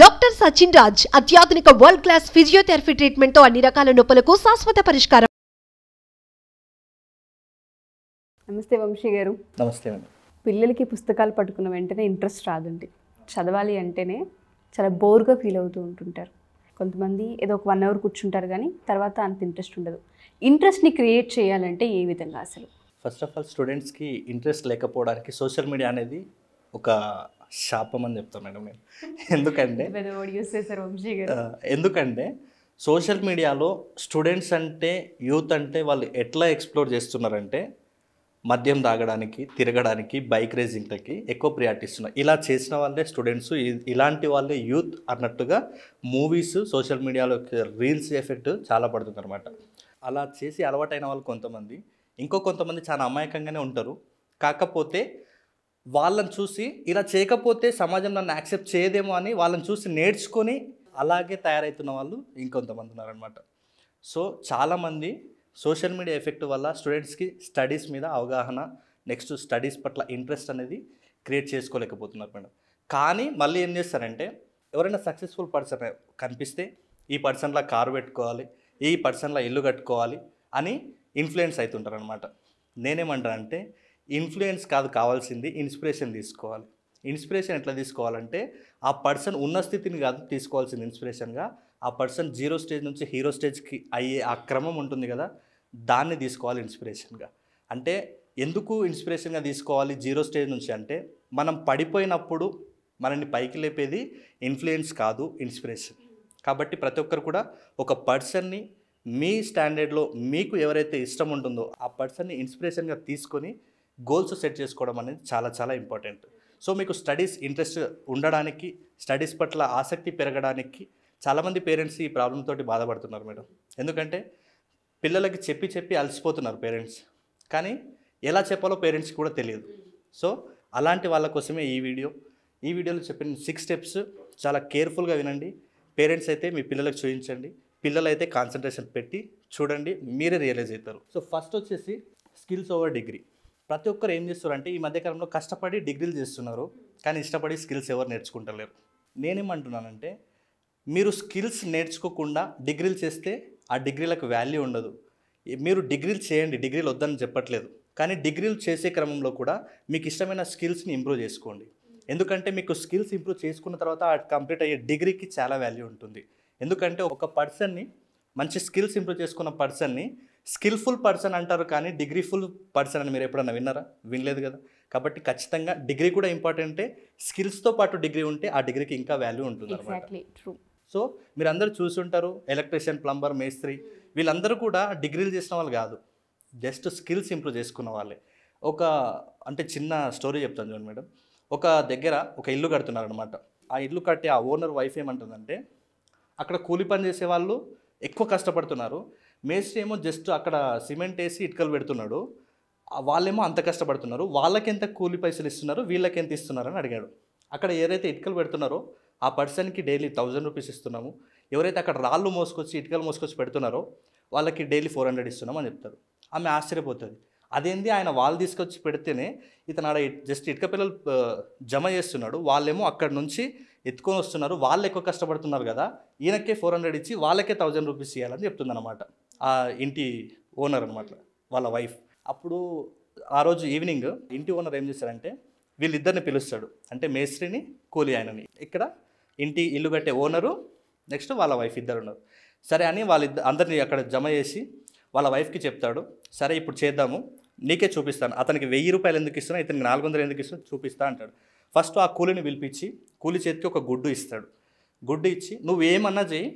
Doctor Sachin Raj అత్యాధునిక world class physiotherapy treatment తో అన్ని రకాల నొప్పులకు శాశ్వత పరిష్కారం. నమస్తే వంశీ గారు. నమస్తే అండి. పిల్లలకి పుస్తకాలు పట్టుకున్న వెంటనే ఇంట్రెస్ట్ రాదండి. చదవాలి అంటేనే చాలా బోర్గా ఫీల్ అవుతూ ఉంటుంటారు. కొంతమంది ఏదో ఒక 1 అవర్ కూర్చుంటారు కానీ తర్వాత అంత ఇంట్రెస్ట్ ఉండదు. ఇంట్రెస్ట్ని క్రియేట్ చేయాలంటే ఏ విధంగా అసలు? ఫస్ట్ ఆఫ్ ఆల్ స్టూడెంట్స్కి ఇంట్రెస్ట్ లేకపోవడానికి సోషల్ మీడియా అనేది ఒక శాపం అని చెప్తాను మేడం నేను. ఎందుకంటే సోషల్ మీడియాలో స్టూడెంట్స్ అంటే యూత్ అంటే వాళ్ళు ఎట్లా ఎక్స్ప్లోర్ చేస్తున్నారంటే మద్యం తాగడానికి, తిరగడానికి, బైక్ రేసింగ్లకి ఎక్కువ ప్రియారిటీ ఇస్తున్నారు. ఇలా చేసిన వాళ్ళే స్టూడెంట్స్, ఇలాంటి వాళ్ళే యూత్ అన్నట్టుగా మూవీస్, సోషల్ మీడియాలో రీల్స్ ఎఫెక్ట్ చాలా పడుతుంది అనమాట. అలా చేసి అలవాటైన వాళ్ళు కొంతమంది, ఇంకో కొంతమంది చాలా అమాయకంగానే ఉంటారు. కాకపోతే వాళ్ళని చూసి ఇలా చేయకపోతే సమాజం నన్ను యాక్సెప్ట్ చేయదేమో అని వాళ్ళని చూసి నేర్చుకొని అలాగే తయారవుతున్న వాళ్ళు ఇంకొంతమంది ఉన్నారనమాట. సో చాలామంది సోషల్ మీడియా ఎఫెక్ట్ వల్ల స్టూడెంట్స్కి స్టడీస్ మీద అవగాహన, నెక్స్ట్ స్టడీస్ పట్ల ఇంట్రెస్ట్ అనేది క్రియేట్ చేసుకోలేకపోతున్నారు మేడం. కానీ మళ్ళీ ఏం చేస్తారంటే ఎవరైనా సక్సెస్ఫుల్ పర్సన్ కనిపిస్తే ఈ పర్సన్లా కారు పెట్టుకోవాలి, ఈ పర్సన్లా ఇల్లు కట్టుకోవాలి అని ఇన్ఫ్లుయెన్స్ అవుతుంటారు అనమాట. నేనేమంటానంటే ఇన్ఫ్లుయెన్స్ కాదు కావాల్సింది, ఇన్స్పిరేషన్ తీసుకోవాలి. ఇన్స్పిరేషన్ ఎట్లా తీసుకోవాలంటే ఆ పర్సన్ ఉన్న స్థితిని కాదు తీసుకోవాల్సింది ఇన్స్పిరేషన్గా, ఆ పర్సన్ 0 స్టేజ్ నుంచి హీరో స్టేజ్కి అయ్యే ఆ క్రమం ఉంటుంది కదా, దాన్ని తీసుకోవాలి ఇన్స్పిరేషన్గా. అంటే ఎందుకు ఇన్స్పిరేషన్గా తీసుకోవాలి 0 స్టేజ్ నుంచి అంటే, మనం పడిపోయినప్పుడు మనల్ని పైకి లేపేది ఇన్ఫ్లుయెన్స్ కాదు, ఇన్స్పిరేషన్. కాబట్టి ప్రతి ఒక్కరు కూడా ఒక పర్సన్ని మీ స్టాండర్డ్లో మీకు ఎవరైతే ఇష్టం ఉంటుందో ఆ పర్సన్ని ఇన్స్పిరేషన్గా తీసుకొని గోల్స్ సెట్ చేసుకోవడం అనేది చాలా చాలా ఇంపార్టెంట్. సో మీకు స్టడీస్ ఇంట్రెస్ట్ ఉండడానికి, స్టడీస్ పట్ల ఆసక్తి పెరగడానికి చాలామంది పేరెంట్స్ ఈ ప్రాబ్లం తోటి బాధపడుతున్నారు మేడం. ఎందుకంటే పిల్లలకి చెప్పి చెప్పి అలసిపోతున్నారు పేరెంట్స్, కానీ ఎలా చెప్పాలో పేరెంట్స్కి కూడా తెలియదు. సో అలాంటి వాళ్ళ కోసమే ఈ వీడియోలో చెప్పిన 6 స్టెప్స్ చాలా కేర్ఫుల్గా వినండి. పేరెంట్స్ అయితే మీ పిల్లలకు చూపించండి, పిల్లలైతే కాన్సన్ట్రేషన్ పెట్టి చూడండి, మీరే రియలైజ్ అవుతారు. సో ఫస్ట్ వచ్చేసి స్కిల్స్ ఓవర్ డిగ్రీ. ప్రతి ఒక్కరు ఏం చేస్తారంటే ఈ మధ్యకాలంలో కష్టపడి డిగ్రీలు చేస్తున్నారు, కానీ ఇష్టపడి స్కిల్స్ ఎవరు నేర్చుకుంటలేరు. నేనేమంటున్నానంటే మీరు స్కిల్స్ నేర్చుకోకుండా డిగ్రీలు చేస్తే ఆ డిగ్రీలకు వాల్యూ ఉండదు. మీరు డిగ్రీలు చేయండి, డిగ్రీలు వద్దని చెప్పట్లేదు, కానీ డిగ్రీలు చేసే క్రమంలో కూడా మీకు ఇష్టమైన స్కిల్స్ని ఇంప్రూవ్ చేసుకోండి. ఎందుకంటే మీకు స్కిల్స్ ఇంప్రూవ్ చేసుకున్న తర్వాత కంప్లీట్ అయ్యే డిగ్రీకి చాలా వాల్యూ ఉంటుంది. ఎందుకంటే ఒక పర్సన్ని, మంచి స్కిల్స్ ఇంప్రూవ్ చేసుకున్న పర్సన్ని స్కిల్ఫుల్ పర్సన్ అంటారు, కానీ డిగ్రీ ఫుల్ పర్సన్ అని మీరు ఎప్పుడన్నా విన్నారా? వినలేదు కదా. కాబట్టి ఖచ్చితంగా డిగ్రీ కూడా ఇంపార్టెంటే, స్కిల్స్తో పాటు డిగ్రీ ఉంటే ఆ డిగ్రీకి ఇంకా వాల్యూ ఉంటుంది అన్నమాట. సో మీరు అందరూ చూసుంటారు, ఎలక్ట్రీషియన్, ప్లంబర్, మేస్త్రి వీళ్ళందరూ కూడా డిగ్రీలు చేసిన వాళ్ళు కాదు, జస్ట్ స్కిల్స్ ఇంప్రూవ్ చేసుకున్న వాళ్ళే. అంటే చిన్న స్టోరీ చెప్తాను చూడండి మేడం. ఒక దగ్గర ఒక ఇల్లు కడుతున్నారనమాట. ఆ ఇల్లు కట్టి ఆ ఓనర్ వైఫ్ ఏమంటుందంటే అక్కడ కూలి పని చేసే వాళ్ళు ఎక్కువ కష్టపడుతున్నారు, మేస్త్రి ఏమో జస్ట్ అక్కడ సిమెంట్ వేసి ఇటుకలు పెడుతున్నాడు, వాళ్ళేమో అంత కష్టపడుతున్నారు, వాళ్ళకి ఎంత కూలి పైసలు ఇస్తున్నారు, వీళ్ళకి ఎంత ఇస్తున్నారు అని అడిగాడు. అక్కడ ఎవరైతే ఇటుకలు పెడుతున్నారో ఆ పర్సన్కి డైలీ 1000 రూపీస్ ఇస్తున్నాము, ఎవరైతే అక్కడ రాళ్ళు మోసుకొచ్చి ఇటుకలు మోసుకొచ్చి పెడుతున్నారో వాళ్ళకి డైలీ 400 ఇస్తున్నాం అని చెప్తారు. ఆమె ఆశ్చర్యపోతుంది, అదేంది ఆయన వాళ్ళు తీసుకొచ్చి పెడితేనే ఇతను ఆడ జస్ట్ ఇటుక పిల్లలు జమ చేస్తున్నాడు, వాళ్ళేమో అక్కడ నుంచి ఎత్తుకొని వస్తున్నారు, వాళ్ళు ఎక్కువ కష్టపడుతున్నారు కదా, ఈయనకే 400 ఇచ్చి వాళ్ళకే 1000 రూపీస్ ఇవ్వాలని చెప్తుంది అనమాట ఆ ఇంటి ఓనర్ అనమాట, వాళ్ళ వైఫ్. అప్పుడు ఆ రోజు ఈవినింగ్ ఇంటి ఓనర్ ఏం చేశారంటే వీళ్ళిద్దరిని పిలుస్తాడు, అంటే మేస్త్రిని, కూలి ఆయనని. ఇక్కడ ఇంటి ఇల్లు కట్టే ఓనరు, నెక్స్ట్ వాళ్ళ వైఫ్ ఇద్దరు ఉన్నారు. సరే అని అందరినీ అక్కడ జమ చేసి వాళ్ళ వైఫ్కి చెప్తాడు, సరే ఇప్పుడు చేద్దాము, నీకే చూపిస్తాను, అతనికి 1000 రూపాయలు ఎందుకు ఇస్తున్నా, ఇతనికి 400 ఎందుకు ఇస్తున్నా చూపిస్తా అంటాడు. ఫస్ట్ ఆ కూలిని పిలిపించి కూలి చేతికి ఒక గుడ్డు ఇస్తాడు. గుడ్డు ఇచ్చి నువ్వు ఏమన్నా చేయి,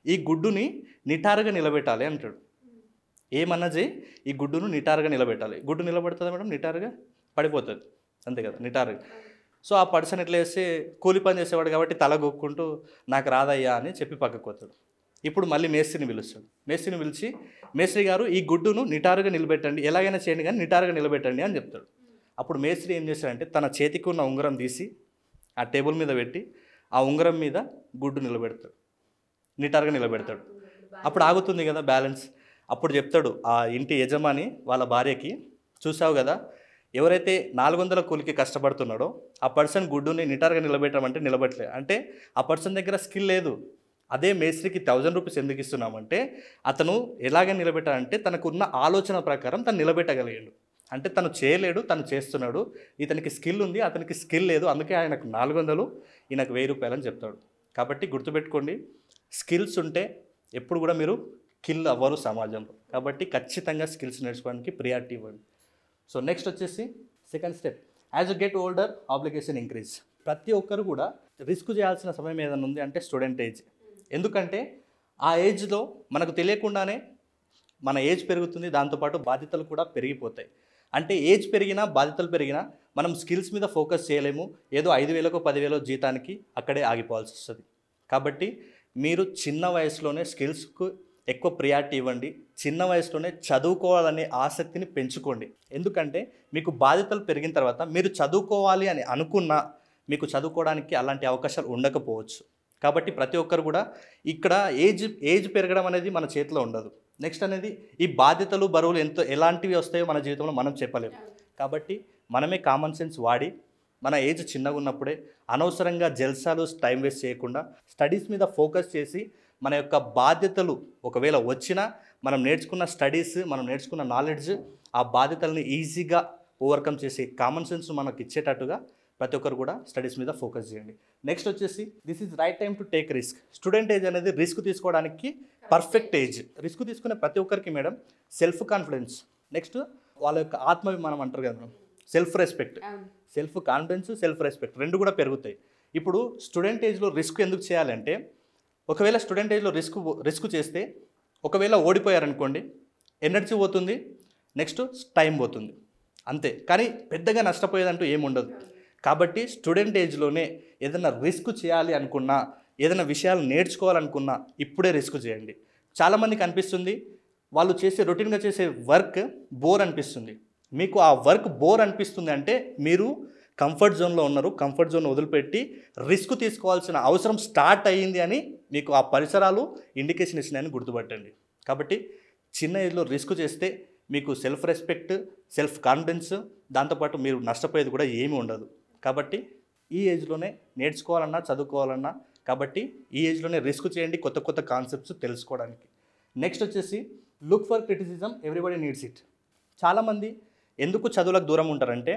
ఈ గుడ్డుని నిటారుగా నిలబెట్టాలి అంటాడు. ఏమన్నా చేయి, ఈ గుడ్డును నిటారుగా నిలబెట్టాలి. గుడ్డు నిలబెడుతుంది మేడం, నిటారుగా పడిపోతుంది, అంతే కదా, నిటారుగా. సో ఆ పర్సన్ ఎట్లా చేస్తే కూలి పని చేసేవాడు కాబట్టి తల గొక్కుంటూ నాకు రాదయ్యా అని చెప్పి పక్కకు పోతాడు. ఇప్పుడు మళ్ళీ మేస్త్రిని పిలుస్తాడు. మేస్త్రిని పిలిచి మేస్త్రి గారు ఈ గుడ్డును నిటారుగా నిలబెట్టండి, ఎలాగైనా చేయండి కానీ నిటారుగా నిలబెట్టండి అని చెప్తాడు. అప్పుడు మేస్త్రి ఏం చేస్తాడంటే తన చేతికి ఉన్న ఉంగరం తీసి ఆ టేబుల్ మీద పెట్టి ఆ ఉంగరం మీద గుడ్డు నిలబెడతాడు, నిటారుగా నిలబెడతాడు. అప్పుడు ఆగుతుంది కదా బ్యాలెన్స్. అప్పుడు చెప్తాడు ఆ ఇంటి యజమాని వాళ్ళ భార్యకి, చూసావు కదా ఎవరైతే 400 కూలికి కష్టపడుతున్నాడో ఆ పర్సన్ గుడ్డుని నిటారుగా నిలబెట్టమంటే నిలబెట్టలేదు. అంటే ఆ పర్సన్ దగ్గర స్కిల్ లేదు. అదే మేస్త్రికి 1000 రూపీస్ ఎందుకు ఇస్తున్నామంటే అతను ఎలాగ నిలబెట్టాలంటే తనకున్న ఆలోచన ప్రకారం తను నిలబెట్టగలిగాడు. అంటే తను చేయలేడు, తను చేస్తున్నాడు. ఇతనికి స్కిల్ ఉంది, అతనికి స్కిల్ లేదు, అందుకే ఆయనకు 400, ఈయనకు 1000 రూపాయలు అని చెప్తాడు. కాబట్టి గుర్తుపెట్టుకోండి, స్కిల్స్ ఉంటే ఎప్పుడు కూడా మీరు కిల్ అవ్వరు సమాజంలో. కాబట్టి ఖచ్చితంగా స్కిల్స్ నేర్చుకోవడానికి ప్రియారిటీ ఇవ్వండి. సో నెక్స్ట్ వచ్చేసి second step, as you get older obligation increase. ప్రతి ఒక్కరు కూడా రిస్క్ చేయాల్సిన సమయం ఏదైనా ఉంది అంటే స్టూడెంట్ ఏజ్. ఎందుకంటే ఆ ఏజ్లో మనకు తెలియకుండానే మన ఏజ్ పెరుగుతుంది, దాంతోపాటు బాధ్యతలు కూడా పెరిగిపోతాయి. అంటే ఏజ్ పెరిగినా బాధ్యతలు పెరిగినా మనం స్కిల్స్ మీద ఫోకస్ చేయలేము. ఏదో 5,000కో 10,000 జీతానికి అక్కడే ఆగిపోవాల్సి వస్తుంది. కాబట్టి మీరు చిన్న వయసులోనే స్కిల్స్కు ఎక్కువ ప్రియారిటీ ఇవ్వండి. చిన్న వయసులోనే చదువుకోవాలనే ఆసక్తిని పెంచుకోండి. ఎందుకంటే మీకు బాధ్యతలు పెరిగిన తర్వాత మీరు చదువుకోవాలి అని అనుకున్నా మీకు చదువుకోవడానికి అలాంటి అవకాశాలు ఉండకపోవచ్చు. కాబట్టి ప్రతి ఒక్కరు కూడా ఇక్కడ ఏజ్ పెరగడం అనేది మన చేతిలో ఉండదు. నెక్స్ట్ అనేది ఈ బాధ్యతలు బరువులు ఎలాంటివి వస్తాయో మన జీవితంలో మనం చెప్పలేము. కాబట్టి మనమే కామన్ సెన్స్ వాడి మన ఏజ్ చిన్నగా ఉన్నప్పుడే అనవసరంగా జల్సాలు టైం వేస్ట్ చేయకుండా స్టడీస్ మీద ఫోకస్ చేసి మన యొక్క బాధ్యతలు ఒకవేళ వచ్చినా మనం నేర్చుకున్న స్టడీస్, మనం నేర్చుకున్న నాలెడ్జ్ ఆ బాధ్యతల్ని ఈజీగా ఓవర్కమ్ చేసి కామన్ సెన్స్ మనకు ఇచ్చేటట్టుగా ప్రతి ఒక్కరు కూడా స్టడీస్ మీద ఫోకస్ చేయండి. నెక్స్ట్ వచ్చేసి this is right time to take risk. Student age అనేది రిస్క్ తీసుకోవడానికి పర్ఫెక్ట్ ఏజ్. రిస్క్ తీసుకునే ప్రతి ఒక్కరికి మేడం సెల్ఫ్ కాన్ఫిడెన్స్, నెక్స్ట్ వాళ్ళ యొక్క ఆత్మాభిమానం అంటారు కదా madam, self respect, self confidence, self respect రెండు కూడా పెరుగుతాయి. ఇప్పుడు స్టూడెంట్ ఏజ్లో రిస్క్ ఎందుకు చేయాలంటే ఒకవేళ స్టూడెంట్ ఏజ్లో రిస్క్ చేస్తే ఒకవేళ ఓడిపోయారనుకోండి ఎనర్జీ పోతుంది, నెక్స్ట్ టైం పోతుంది, అంతే. కానీ పెద్దగా నష్టపోయేదంటూ ఏముండదు. కాబట్టి స్టూడెంట్ ఏజ్లోనే ఏదైనా రిస్క్ చేయాలి అనుకున్నా, ఏదైనా విషయాలు నేర్చుకోవాలనుకున్నా ఇప్పుడే రిస్క్ చేయండి. చాలామందికి అనిపిస్తుంది వాళ్ళు చేసే రొటీన్గా చేసే వర్క్ బోర్ అనిపిస్తుంది. మీకు ఆ వర్క్ బోర్ అనిపిస్తుంది అంటే మీరు కంఫర్ట్ జోన్లో ఉన్నారు. కంఫర్ట్ జోన్ వదిలిపెట్టి రిస్క్ తీసుకోవాల్సిన అవసరం స్టార్ట్ అయ్యింది అని మీకు ఆ పరిసరాలు ఇండికేషన్ ఇచ్చినాయని గుర్తుపట్టండి. కాబట్టి చిన్న ఏజ్లో రిస్క్ చేస్తే మీకు సెల్ఫ్ రెస్పెక్ట్, సెల్ఫ్ కాన్ఫిడెన్స్, దాంతోపాటు మీరు నష్టపోయేది కూడా ఏమీ ఉండదు. కాబట్టి ఈ ఏజ్లోనే నేర్చుకోవాలన్నా చదువుకోవాలన్నా కాబట్టి ఈ ఏజ్లోనే రిస్క్ చేయండి కొత్త కొత్త కాన్సెప్ట్స్ తెలుసుకోవడానికి. నెక్స్ట్ వచ్చేసి look for criticism, everybody needs it. చాలామంది ఎందుకు చదువులకు దూరం ఉంటారంటే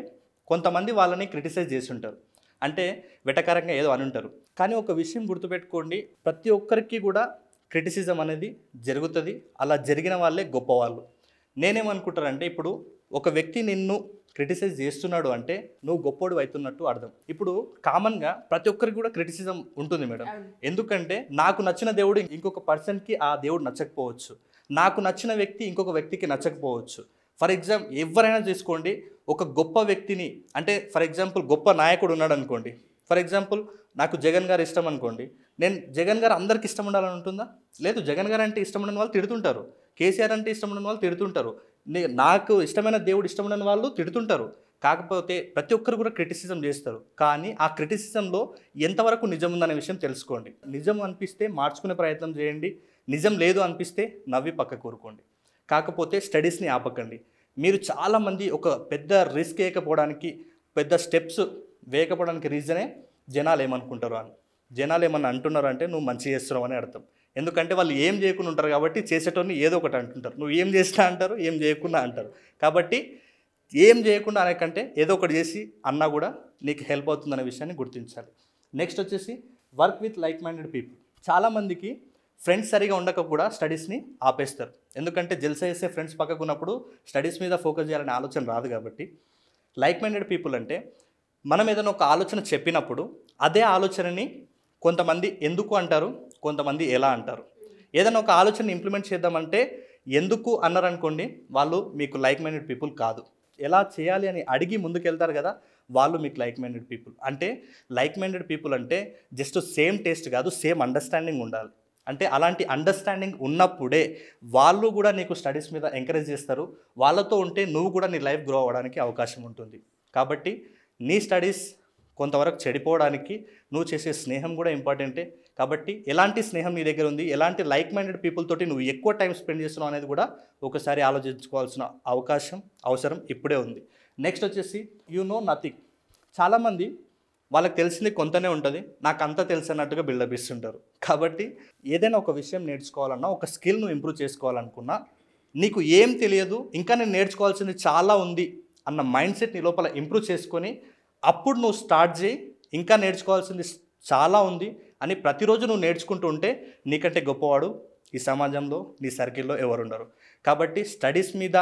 కొంతమంది వాళ్ళని క్రిటిసైజ్ చేసి ఉంటారు, అంటే వెటకారంగా ఏదో అని ఉంటారు. కానీ ఒక విషయం గుర్తుపెట్టుకోండి, ప్రతి ఒక్కరికి కూడా క్రిటిసిజం అనేది జరుగుతుంది. అలా జరిగిన వాళ్ళే గొప్పవాళ్ళు. నేనేమనుకుంటానంటే ఇప్పుడు ఒక వ్యక్తి నిన్ను క్రిటిసైజ్ చేస్తున్నాడు అంటే నువ్వు గొప్పోడు అవుతున్నట్టు అర్థం. ఇప్పుడు కామన్గా ప్రతి ఒక్కరికి కూడా క్రిటిసిజం ఉంటుంది మేడం. ఎందుకంటే నాకు నచ్చిన దేవుడు ఇంకొక పర్సన్కి ఆ దేవుడు నచ్చకపోవచ్చు, నాకు నచ్చిన వ్యక్తి ఇంకొక వ్యక్తికి నచ్చకపోవచ్చు. ఫర్ ఎగ్జాంపుల్ ఎవరైనా తీసుకోండి, ఒక గొప్ప వ్యక్తిని అంటే ఫర్ ఎగ్జాంపుల్ గొప్ప నాయకుడు ఉన్నాడు అనుకోండి. ఫర్ ఎగ్జాంపుల్ నాకు జగన్ గారు ఇష్టం అనుకోండి, నేను జగన్ గారు అందరికి ఇష్టం ఉండాలని ఉంటుందా? లేదు. జగన్ గారు అంటే ఇష్టం ఉండని వాళ్ళు తిడుతుంటారు, కేసీఆర్ అంటే ఇష్టం ఉండని వాళ్ళు తిడుతుంటారు, నాకు ఇష్టమైన దేవుడు ఇష్టం ఉండని వాళ్ళు తిడుతుంటారు. కాకపోతే ప్రతి ఒక్కరు కూడా క్రిటిసిజం చేస్తారు. కానీ ఆ క్రిటిసిజంలో ఎంతవరకు నిజం ఉందనే విషయం తెలుసుకోండి. నిజం అనిపిస్తే మార్చుకునే ప్రయత్నం చేయండి, నిజం లేదు అనిపిస్తే నవ్వి పక్క కూరుకోండి. కాకపోతే స్టడీస్ని ఆపకండి. మీరు చాలామంది ఒక పెద్ద రిస్క్ వేయకపోవడానికి, పెద్ద స్టెప్స్ వేయకపోవడానికి రీజనే జనాలు ఏమనుకుంటారు అని. జనాలు ఏమన్నా అంటున్నారు అంటే నువ్వు మంచి చేస్తున్నావు అని అర్థం. ఎందుకంటే వాళ్ళు ఏం చేయకుండా ఉంటారు కాబట్టి చేసేటోని ఏదో ఒకటి అంటుంటారు. నువ్వు ఏం చేసినా అంటారు, ఏం చేయకుండా అంటారు. కాబట్టి ఏం చేయకుండా అనేకంటే ఏదో ఒకటి చేసి అన్నా కూడా నీకు హెల్ప్ అవుతుందనే విషయాన్ని గుర్తించాలి. నెక్స్ట్ వచ్చేసి work with like minded people. చాలామందికి ఫ్రెండ్స్ సరిగా ఉండక కూడా స్టడీస్ని ఆపేస్తారు. ఎందుకంటే జల్సా చేసే ఫ్రెండ్స్ పక్కకు ఉన్నప్పుడు స్టడీస్ మీద ఫోకస్ చేయాలనే ఆలోచన రాదు. కాబట్టి లైక్ మైండెడ్ పీపుల్ అంటే మనం ఏదైనా ఒక ఆలోచన చెప్పినప్పుడు అదే ఆలోచనని కొంతమంది ఎందుకు అంటారు, కొంతమంది ఎలా అంటారు. ఏదైనా ఒక ఆలోచన ఇంప్లిమెంట్ చేద్దామంటే ఎందుకు అన్నారనుకోండి, వాళ్ళు మీకు లైక్ మైండెడ్ పీపుల్ కాదు. ఎలా చేయాలి అని అడిగి ముందుకెళ్తారు కదా, వాళ్ళు మీకు లైక్ మైండెడ్ పీపుల్. అంటే లైక్ మైండెడ్ పీపుల్ అంటే జస్ట్ సేమ్ టేస్ట్ కాదు, సేమ్ అండర్స్టాండింగ్ ఉండాలి. అంటే అలాంటి అండర్స్టాండింగ్ ఉన్నప్పుడే వాళ్ళు కూడా నీకు స్టడీస్ మీద ఎంకరేజ్ చేస్తారు. వాళ్ళతో ఉంటే నువ్వు కూడా నీ లైఫ్ గ్రో అవ్వడానికి అవకాశం ఉంటుంది. కాబట్టి నీ స్టడీస్ కొంతవరకు చెడిపోవడానికి నువ్వు చేసే స్నేహం కూడా ఇంపార్టెంటే. కాబట్టి ఎలాంటి స్నేహం నీ దగ్గర ఉంది, ఎలాంటి లైక్ మైండెడ్ పీపుల్ తోటి నువ్వు ఎక్కువ టైం స్పెండ్ చేస్తున్నావు అనేది కూడా ఒకసారి ఆలోచించుకోవాల్సిన అవసరం ఇప్పుడే ఉంది. నెక్స్ట్ వచ్చేసి యు నో నథింగ్. చాలామంది వాళ్ళకి తెలిసింది కొంతనే ఉంటుంది, నాకు అంతా తెలుసు అన్నట్టుగా బిల్డప్ ఇస్తుంటారు. కాబట్టి ఏదైనా ఒక విషయం నేర్చుకోవాలన్నా, ఒక స్కిల్ నువ్వు ఇంప్రూవ్ చేసుకోవాలనుకున్నా, నీకు ఏం తెలియదు, ఇంకా నేను నేర్చుకోవాల్సింది చాలా ఉంది అన్న మైండ్ సెట్ నీ లోపల ఇంప్రూవ్ చేసుకొని అప్పుడు నువ్వు స్టార్ట్ చేయి. ఇంకా నేర్చుకోవాల్సింది చాలా ఉంది అని ప్రతిరోజు నువ్వు నేర్చుకుంటూ ఉంటే నీకంటే గొప్పవాడు ఈ సమాజంలో, నీ సర్కిల్లో ఎవరు ఉండరు. కాబట్టి స్టడీస్ మీద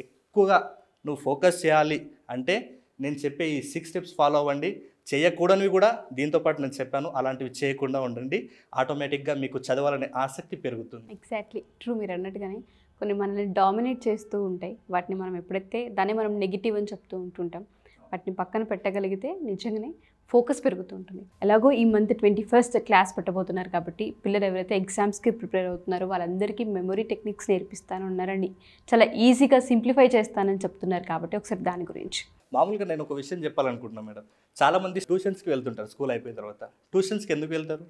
ఎక్కువగా నువ్వు ఫోకస్ చేయాలి అంటే నేను చెప్పే ఈ 6 స్టెప్స్ ఫాలో అవ్వండి. చేయకూడనివి కూడా దీంతోపాటు నేను చెప్పాను, అలాంటివి చేయకుండా ఉండండి. ఆటోమేటిక్గా మీకు చదవాలనే ఆసక్తి పెరుగుతుంది. Exactly true. మీరు అన్నట్టుగానే కొన్ని మనల్ని డామినేట్ చేస్తూ ఉంటాయి. వాటిని మనం ఎప్పుడైతే దాన్ని మనం నెగిటివ్ అని చెప్తూ ఉంటుంటాం, వాటిని పక్కన పెట్టగలిగితే నిజంగానే ఫోకస్ పెరుగుతూ ఉంటుంది. ఎలాగో ఈ మంత్ 21st క్లాస్ పెట్టబోతున్నారు కాబట్టి పిల్లలు ఎవరైతే ఎగ్జామ్స్కి ప్రిపేర్ అవుతున్నారో వాళ్ళందరికీ మెమొరీ టెక్నిక్స్ నేర్పిస్తాను ఉన్నారని, చాలా ఈజీగా సింప్లిఫై చేస్తానని చెప్తున్నారు కాబట్టి ఒకసారి దాని గురించి. మామూలుగా నేను ఒక విషయం చెప్పాలనుకుంటున్నాను మేడం. చాలామంది ట్యూషన్స్కి వెళ్తుంటారు స్కూల్ అయిపోయిన తర్వాత. ట్యూషన్స్కి ఎందుకు వెళ్తారు?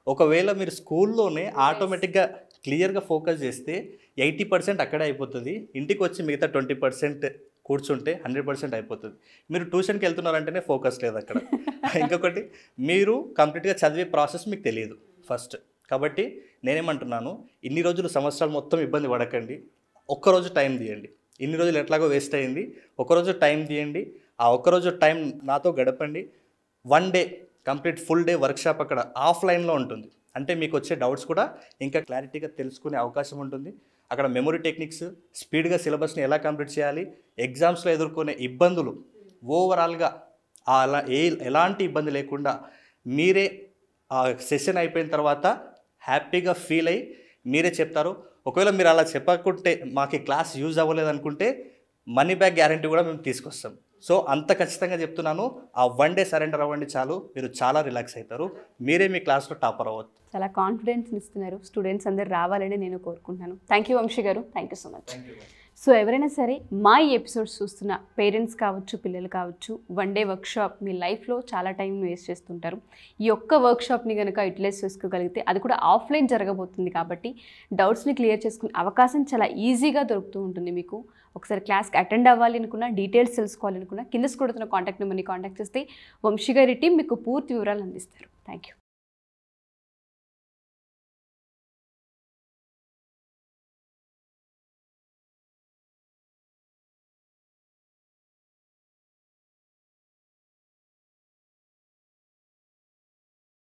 ఒకవేళ మీరు స్కూల్లోనే ఆటోమేటిక్గా క్లియర్గా ఫోకస్ చేస్తే 80% అక్కడే అయిపోతుంది. ఇంటికి వచ్చి మిగతా 20% కూర్చుంటే 100% అయిపోతుంది. మీరు ట్యూషన్కి వెళ్తున్నారంటేనే ఫోకస్ లేదు అక్కడ. ఇంకొకటి, మీరు కంప్లీట్గా చదివే ప్రాసెస్ మీకు తెలియదు ఫస్ట్. కాబట్టి నేనేమంటున్నాను, ఇన్ని రోజులు సంవత్సరాలు మొత్తం ఇబ్బంది పడకండి, ఒక్కరోజు టైం తీయండి. ఇన్ని రోజులు ఎట్లాగో వేస్ట్ అయ్యింది, ఒకరోజు టైం తీయండి. ఆ ఒక్కరోజు టైం నాతో గడపండి. 1 day complete full day workshop అక్కడ ఆఫ్లైన్లో ఉంటుంది. అంటే మీకు వచ్చే డౌట్స్ కూడా ఇంకా క్లారిటీగా తెలుసుకునే అవకాశం ఉంటుంది. అక్కడ మెమొరీ టెక్నిక్స్, స్పీడ్గా సిలబస్ని ఎలా కంప్లీట్ చేయాలి, ఎగ్జామ్స్లో ఎదుర్కొనే ఇబ్బందులు, ఓవరాల్గా అలా ఎలాంటి ఇబ్బంది లేకుండా మీరే ఆ సెషన్ అయిపోయిన తర్వాత హ్యాపీగా ఫీల్ అయ్యి మీరే చెప్తారు. ఒకవేళ మీరు అలా చెప్పకుంటే, మాకు ఈ క్లాస్ యూజ్ అవ్వలేదు అనుకుంటే మనీ బ్యాక్ గ్యారంటీ కూడా మేము తీసుకొస్తాం. సో అంత ఖచ్చితంగా చెప్తున్నాను, ఆ 1 డే సరెండర్ అవ్వండి చాలు, మీరు చాలా రిలాక్స్ అవుతారు, మీరే మీ క్లాస్లో టాపర్ అవ్వచ్చు. చాలా కాన్ఫిడెన్స్ ఇస్తున్నారు. స్టూడెంట్స్ అందరు రావాలని నేను కోరుకుంటున్నాను. థ్యాంక్ యూ వంశీ గారు, thank you so much. So ఎవరైనా సరే మా ఈ ఎపిసోడ్స్ చూస్తున్న పేరెంట్స్ కావచ్చు, పిల్లలు కావచ్చు, 1 డే వర్క్షాప్ మీ లైఫ్లో చాలా టైం వేస్ట్ చేస్తుంటారు. ఈ ఒక్క వర్క్షాప్ని కనుక యూటిలైజ్ చేసుకోగలిగితే, అది కూడా ఆఫ్లైన్ జరగబోతుంది కాబట్టి డౌట్స్ని క్లియర్ చేసుకునే అవకాశం చాలా ఈజీగా దొరుకుతూ ఉంటుంది మీకు. ఒకసారి క్లాస్కి అటెండ్ అవ్వాలి అనుకున్నా, డీటెయిల్స్ తెలుసుకోవాలనుకున్నా కింద స్క్రోల్ అవుతున్న కాంటాక్ట్ నెంబర్ని కాంటాక్ట్ చేస్తే వంశీ గారి టీం మీకు పూర్తి వివరాలు అందిస్తారు. Thank you.